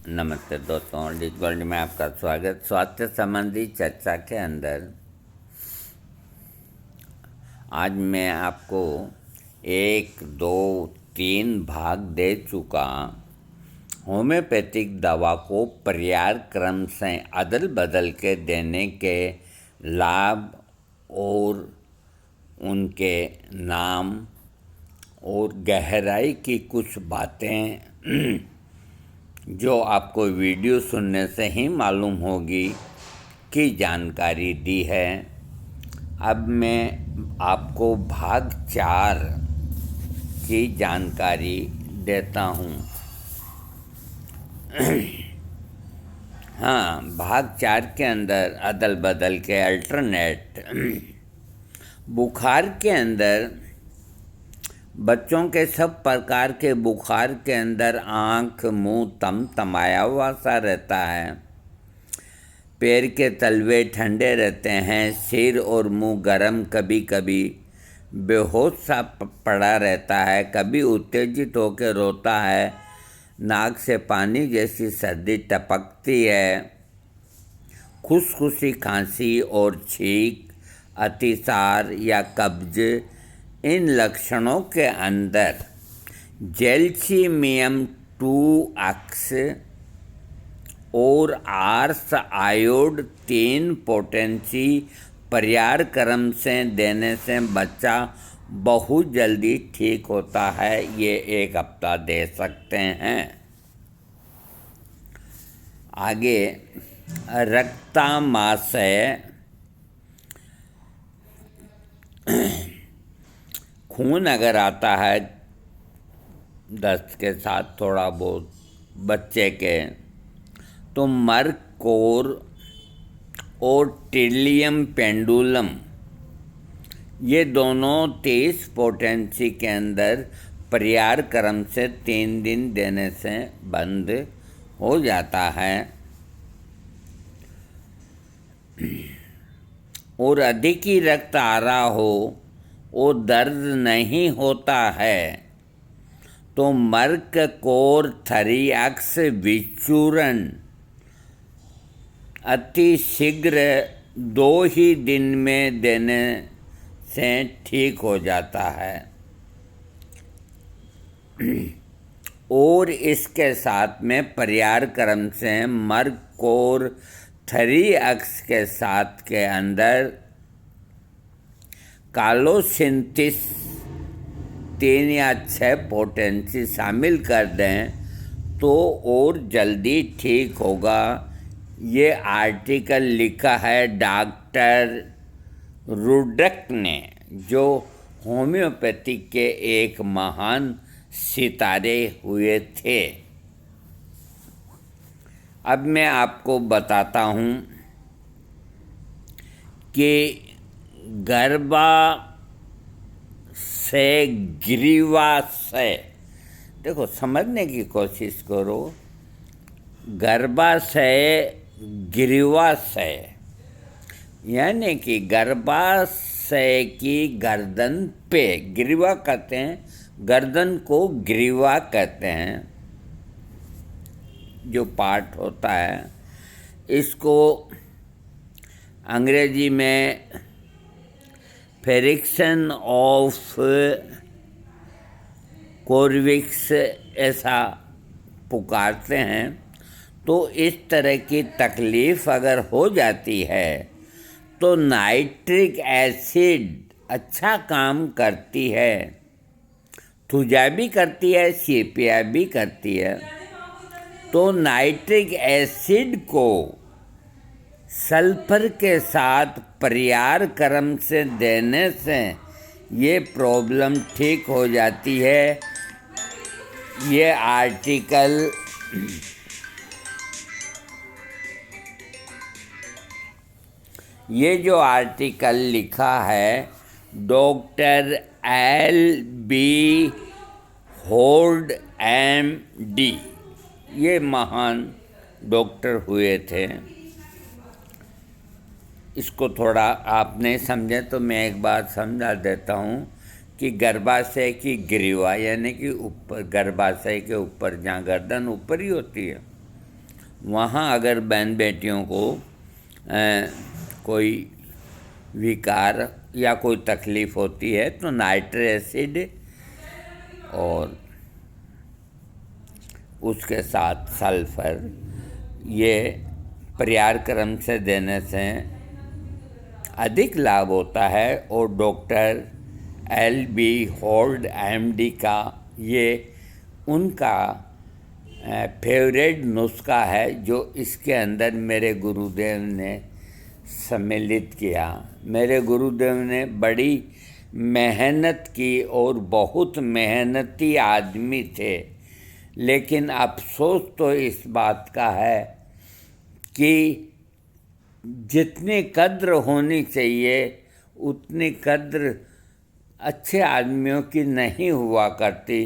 नमस्ते दोस्तों, digital world में आपका स्वागत। स्वास्थ्य संबंधी चर्चा के अंदर आज मैं आपको 1, 2, 3 भाग दे चुका होम्योपैथिक दवा को पर्याय क्रम से अदल बदल के देने के लाभ और उनके नाम और गहराई की कुछ बातें जो आपको वीडियो सुनने से ही मालूम होगी की जानकारी दी है। अब मैं आपको भाग 4 की जानकारी देता हूँ। हाँ, भाग 4 के अंदर अदल बदल के अल्टरनेट बुखार के अंदर बच्चों के सब प्रकार के बुखार के अंदर आँख मुंह तमतमाया हुआ सा रहता है, पैर के तलवे ठंडे रहते हैं, सिर और मुंह गर्म, कभी कभी बेहोश सा पड़ा रहता है, कभी उत्तेजित होकर रोता है, नाक से पानी जैसी सर्दी टपकती है, खुशखुशी खांसी और छींक, अतिसार या कब्ज। इन लक्षणों के अंदर जैल्सीमियम 2X और आर्स आयोड 3 पोटेंसी पर्याय क्रम से देने से बच्चा बहुत जल्दी ठीक होता है। ये 1 हफ्ता दे सकते हैं। आगे रक्तमाशय खून अगर आता है दस्त के साथ थोड़ा बहुत बच्चे के, तो मर्कोर और टिलियम पेंडुलम ये दोनों 30 पोटेंसी के अंदर पर्याय क्रम से 3 दिन देने से बंद हो जाता है। और अधिक ही रक्त आ रहा हो और दर्द नहीं होता है तो मर्कोर 3X विचूरण अति शीघ्र 2 ही दिन में देने से ठीक हो जाता है। और इसके साथ में पर्याय क्रम से मर्कोर 3X के साथ के अंदर कालोसिंथिस 3 या 6 पोटेंसी शामिल कर दें तो और जल्दी ठीक होगा। ये आर्टिकल लिखा है डॉक्टर रुड्रक ने, जो होम्योपैथी के एक महान सितारे हुए थे। अब मैं आपको बताता हूँ कि गर्भाशय ग्रीवाशय, देखो समझने की कोशिश करो। गर्भाशय ग्रीवाशय यानी कि गर्भाशय की गर्दन पे, ग्रीवा कहते हैं, गर्दन को ग्रीवा कहते हैं, जो पार्ट होता है। इसको अंग्रेजी में फेरिक्शन ऑफ कोर्विक्स ऐसा पुकारते हैं। तो इस तरह की तकलीफ़ अगर हो जाती है तो नाइट्रिक एसिड अच्छा काम करती है, थूजा भी करती है, सीपिया भी करती है। तो नाइट्रिक एसिड को सल्फर के साथ पर्याय क्रम से देने से ये प्रॉब्लम ठीक हो जाती है। ये आर्टिकल ये जो आर्टिकल लिखा है डॉक्टर L.B. होर्ड MD, ये महान डॉक्टर हुए थे। इसको थोड़ा आप नहीं समझे तो मैं एक बात समझा देता हूँ कि गर्भाशय की ग्रीवा यानी कि ऊपर, गर्भाशय के ऊपर जहाँ गर्दन ऊपर ही होती है, वहाँ अगर बहन बेटियों को कोई विकार या कोई तकलीफ़ होती है तो नाइट्रिक एसिड और उसके साथ सल्फ़र ये पर्याय क्रम से देने से अधिक लाभ होता है। और डॉक्टर LB होल्ड MD का ये उनका फेवरेट नुस्खा है जो इसके अंदर मेरे गुरुदेव ने सम्मिलित किया। मेरे गुरुदेव ने बड़ी मेहनत की और बहुत मेहनती आदमी थे, लेकिन अफसोस तो इस बात का है कि जितनी कद्र होनी चाहिए उतनी कद्र अच्छे आदमियों की नहीं हुआ करती।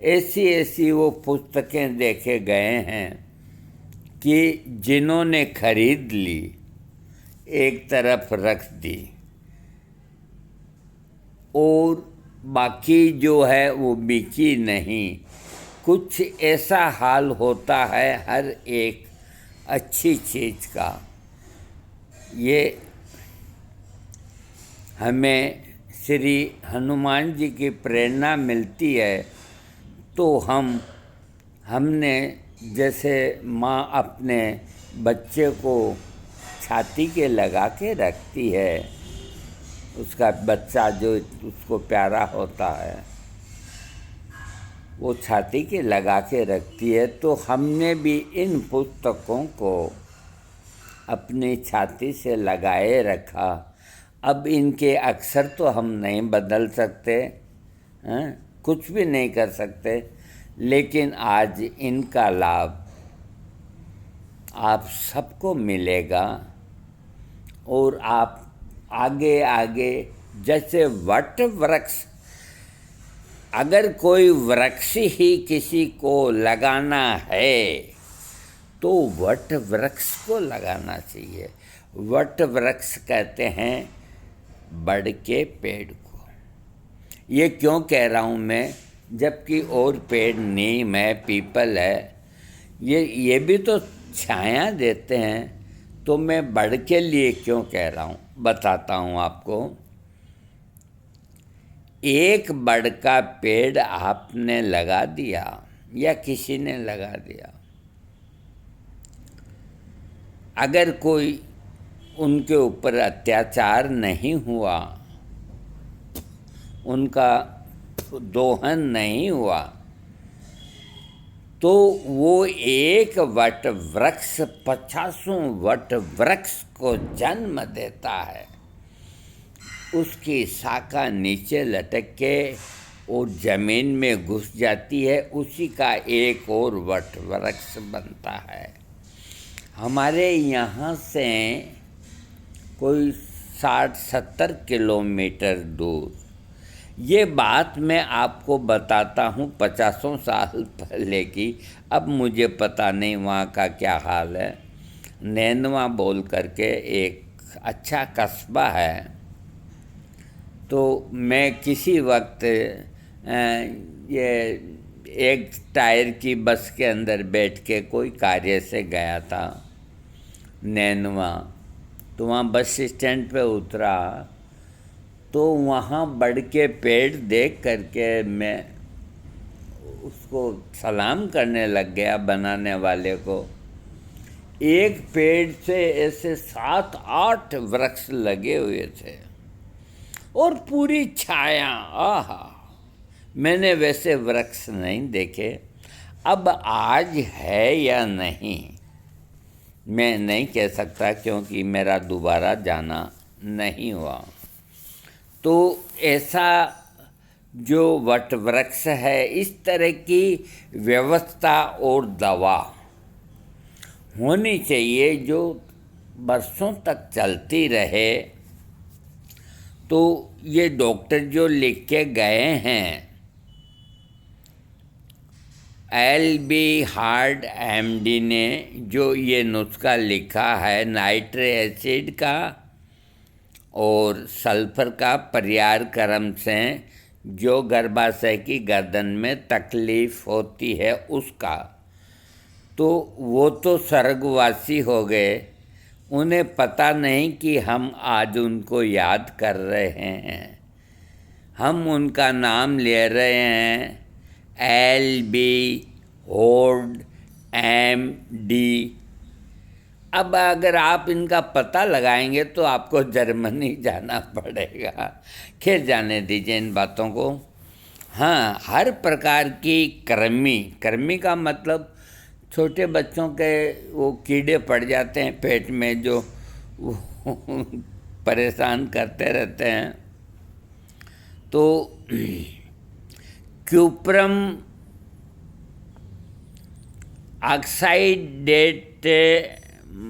ऐसी वो पुस्तकें देखे गए हैं कि जिन्होंने खरीद ली एक तरफ रख दी और बाकी जो है वो बिकी नहीं। कुछ ऐसा हाल होता है हर एक अच्छी चीज़ का। ये हमें श्री हनुमान जी की प्रेरणा मिलती है तो हमने जैसे माँ अपने बच्चे को छाती के लगा के रखती है, उसका बच्चा जो उसको प्यारा होता है वो छाती के लगा के रखती है, तो हमने भी इन पुस्तकों को अपनी छाती से लगाए रखा। अब इनके अक्षर तो हम नहीं बदल सकते हैं, कुछ भी नहीं कर सकते, लेकिन आज इनका लाभ आप सबको मिलेगा। और आप आगे आगे जैसे वट वृक्ष, अगर कोई वृक्ष ही किसी को लगाना है तो वट वृक्ष को लगाना चाहिए। वट वृक्ष कहते हैं बड़ के पेड़ को। ये क्यों कह रहा हूँ मैं, जबकि और पेड़ नीम है, पीपल है, ये भी तो छाया देते हैं, तो मैं बड़ के लिए क्यों कह रहा हूँ बताता हूँ आपको। एक बड़ का पेड़ आपने लगा दिया या किसी ने लगा दिया, अगर कोई उनके ऊपर अत्याचार नहीं हुआ, उनका दोहन नहीं हुआ, तो वो एक वट वृक्ष 50 वट वृक्ष को जन्म देता है। उसकी शाखा नीचे लटक के और जमीन में घुस जाती है, उसी का एक और वट वृक्ष बनता है। हमारे यहाँ से कोई 60-70 किलोमीटर दूर, ये बात मैं आपको बताता हूँ 50 साल पहले की। अब मुझे पता नहीं वहाँ का क्या हाल है। नैनवा बोल करके एक अच्छा कस्बा है। तो मैं किसी वक्त ये एक टायर की बस के अंदर बैठ के कोई कार्य से गया था नैनवा। तो वहाँ बस स्टैंड पे उतरा तो वहाँ बड़ के पेड़ देख करके मैं उसको सलाम करने लग गया, बनाने वाले को। एक पेड़ से ऐसे 7-8 वृक्ष लगे हुए थे और पूरी छाया। आहा, मैंने वैसे वृक्ष नहीं देखे। अब आज है या नहीं मैं नहीं कह सकता, क्योंकि मेरा दोबारा जाना नहीं हुआ। तो ऐसा जो वट वृक्ष है, इस तरह की व्यवस्था और दवा होनी चाहिए जो बरसों तक चलती रहे। तो ये डॉक्टर जो लिख के गए हैं, LB होल्ड MD ने जो ये नुस्खा लिखा है नाइट्रिक एसिड का और सल्फर का पर्याय क्रम से जो गर्भाशय की गर्दन में तकलीफ़ होती है उसका, तो वो तो स्वर्गवासी हो गए, उन्हें पता नहीं कि हम आज उनको याद कर रहे हैं। हम उनका नाम ले रहे हैं, LB होर्ड MD। अब अगर आप इनका पता लगाएंगे तो आपको जर्मनी जाना पड़ेगा। खैर जाने दीजिए इन बातों को। हाँ, हर प्रकार की कृमि का मतलब छोटे बच्चों के वो कीड़े पड़ जाते हैं पेट में जो परेशान करते रहते हैं। तो क्यूप्रम ऑक्साइडेट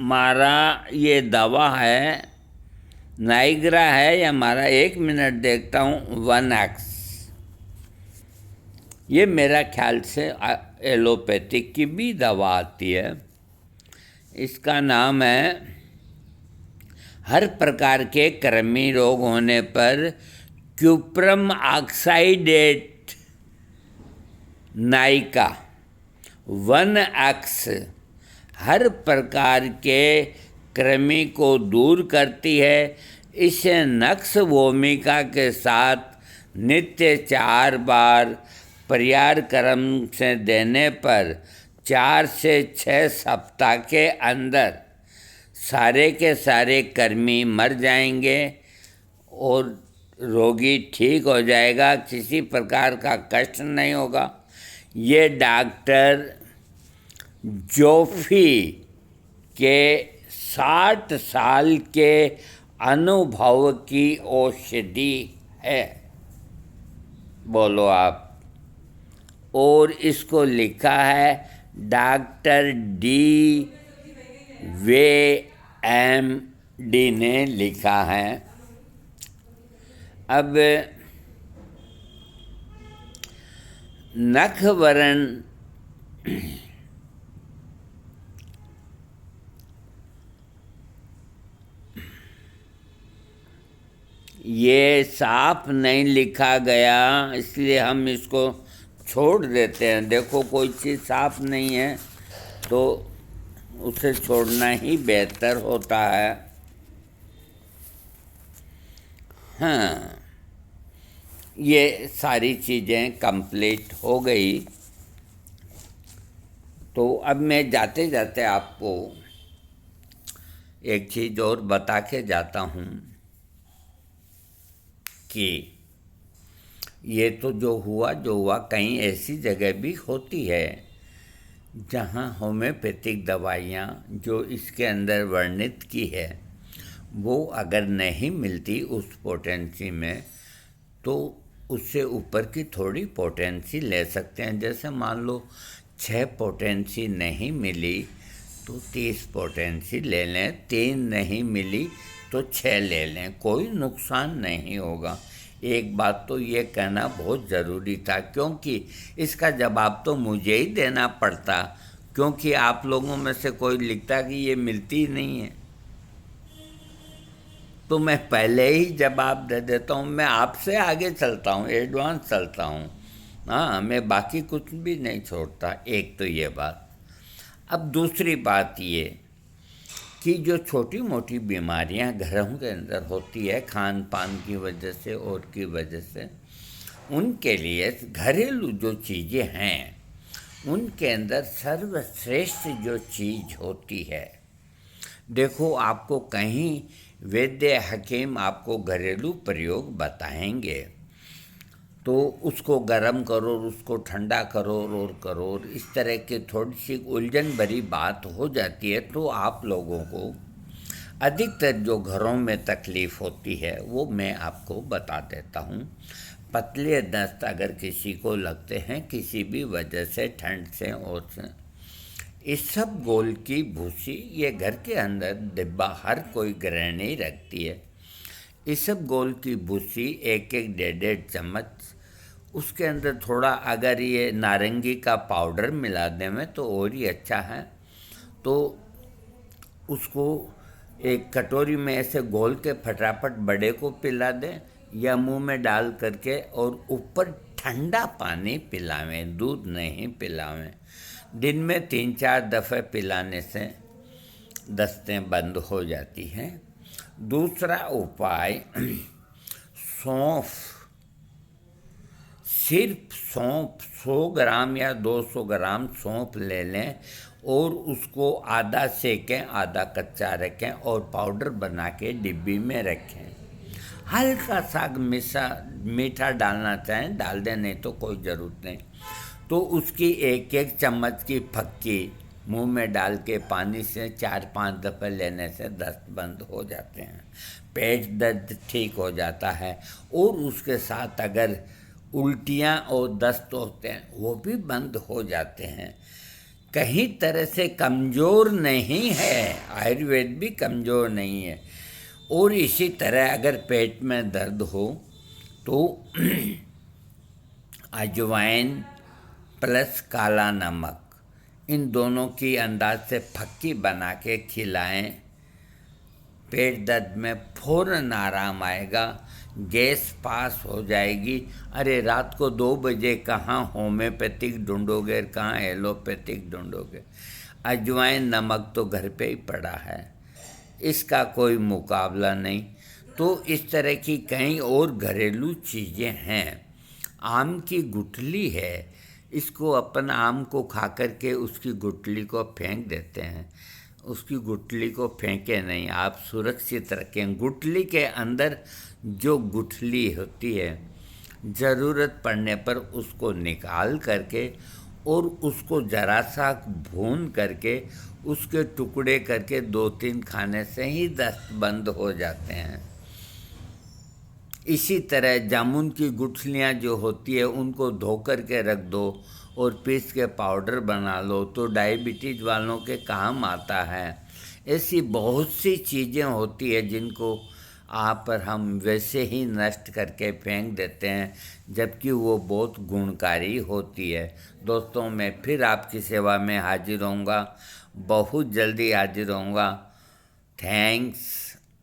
मारा ये दवा है, नाइग्रा है या हमारा, 1 मिनट देखता हूँ, 1X। ये मेरा ख्याल से एलोपैथिक की भी दवा आती है। इसका नाम है, हर प्रकार के कृमि रोग होने पर क्यूप्रम ऑक्साइडेट नाइका 1X हर प्रकार के कृमि को दूर करती है। इसे नक्स भूमिका के साथ नित्य 4 बार पर्याय क्रम से देने पर 4 से 6 सप्ताह के अंदर सारे के सारे कृमि मर जाएंगे और रोगी ठीक हो जाएगा, किसी प्रकार का कष्ट नहीं होगा। ये डॉक्टर जोफी के 60 साल के अनुभव की औषधि है, बोलो आप। और इसको लिखा है डॉक्टर DVMD ने लिखा है। अब नखवरण ये साफ नहीं लिखा गया, इसलिए हम इसको छोड़ देते हैं। देखो कोई चीज़ साफ नहीं है तो उसे छोड़ना ही बेहतर होता है। हाँ, ये सारी चीज़ें कंप्लीट हो गई। तो अब मैं जाते जाते आपको एक चीज़ और बता के जाता हूँ कि ये तो जो हुआ कहीं ऐसी जगह भी होती है जहाँ होम्योपैथिक दवाइयाँ जो इसके अंदर वर्णित की है वो अगर नहीं मिलती उस पोटेंसी में, तो उससे ऊपर की थोड़ी पोटेंसी ले सकते हैं। जैसे मान लो 6 पोटेंसी नहीं मिली तो 30 पोटेंसी ले लें, 3 नहीं मिली तो 6 ले लें, कोई नुकसान नहीं होगा। एक बात तो ये कहना बहुत ज़रूरी था, क्योंकि इसका जवाब तो मुझे ही देना पड़ता, क्योंकि आप लोगों में से कोई लिखता कि ये मिलती ही नहीं है, तो मैं पहले ही जवाब दे देता हूँ। मैं आपसे आगे चलता हूँ, एडवांस चलता हूँ। हाँ, मैं बाकी कुछ भी नहीं छोड़ता। एक तो ये बात। अब दूसरी बात ये कि जो छोटी मोटी बीमारियां घरों के अंदर होती है खान पान की वजह से और की वजह से, उनके लिए घरेलू जो चीज़ें हैं उनके अंदर सर्वश्रेष्ठ जो चीज़ होती है, देखो आपको कहीं वैद्य हकीम आपको घरेलू प्रयोग बताएंगे तो उसको गर्म करो, उसको ठंडा करो और करो, इस तरह की थोड़ी सी उलझन भरी बात हो जाती है। तो आप लोगों को अधिकतर जो घरों में तकलीफ़ होती है वो मैं आपको बता देता हूँ। पतले दस्त अगर किसी को लगते हैं किसी भी वजह से, ठंड से और से, इसबगोल की भूसी, ये घर के अंदर डिब्बा हर कोई गृहिणी रखती है। इसबगोल की भूसी 1-1 1.5 चम्मच, उसके अंदर थोड़ा अगर ये नारंगी का पाउडर मिला दें में तो और ही अच्छा है। तो उसको एक कटोरी में ऐसे घोल के फटाफट बड़े को पिला दें या मुंह में डाल करके, और ऊपर ठंडा पानी पिलावें, दूध नहीं पिलावें। दिन में 3-4 दफ़े पिलाने से दस्तें बंद हो जाती हैं। दूसरा उपाय सौंफ, सिर्फ सौंफ 100 ग्राम या 200 ग्राम सौंफ ले लें और उसको आधा सेकें आधा कच्चा रखें और पाउडर बना के डिब्बी में रखें। हल्का सा मीठा डालना चाहें डाल दें, नहीं तो कोई ज़रूरत नहीं। तो उसकी 1-1 चम्मच की फक्की मुंह में डाल के पानी से 4-5 दफ़े लेने से दस्त बंद हो जाते हैं, पेट दर्द ठीक हो जाता है और उसके साथ अगर उल्टियाँ और दस्त होते हैं वो भी बंद हो जाते हैं। कहीं तरह से कमज़ोर नहीं है, आयुर्वेद भी कमज़ोर नहीं है। और इसी तरह अगर पेट में दर्द हो तो अजवाइन प्लस काला नमक, इन दोनों की अंदाज से फक्की बना के खिलाएं। पेट दर्द में फ़ौरन आराम आएगा, गैस पास हो जाएगी। अरे रात को 2 बजे कहाँ होम्योपैथिक ढूंढोगे, कहाँ एलोपैथिक ढूंढोगे। अजवाइन नमक तो घर पे ही पड़ा है, इसका कोई मुकाबला नहीं। तो इस तरह की कई और घरेलू चीज़ें हैं। आम की गुठली है, इसको अपन आम को खा कर के उसकी गुठली को फेंक देते हैं। उसकी गुठली को फेंके नहीं, आप सुरक्षित रखें। गुठली के अंदर जो गुठली होती है, ज़रूरत पड़ने पर उसको निकाल करके और उसको ज़रा सा भून करके उसके टुकड़े करके 2-3 खाने से ही दस्त बंद हो जाते हैं। इसी तरह जामुन की गुठलियाँ जो होती है उनको धो कर के रख दो और पीस के पाउडर बना लो तो डायबिटीज़ वालों के काम आता है। ऐसी बहुत सी चीज़ें होती है जिनको आप पर हम वैसे ही नष्ट करके फेंक देते हैं, जबकि वो बहुत गुणकारी होती है। दोस्तों, मैं फिर आपकी सेवा में हाजिर होऊंगा, बहुत जल्दी हाजिर होऊंगा। थैंक्स।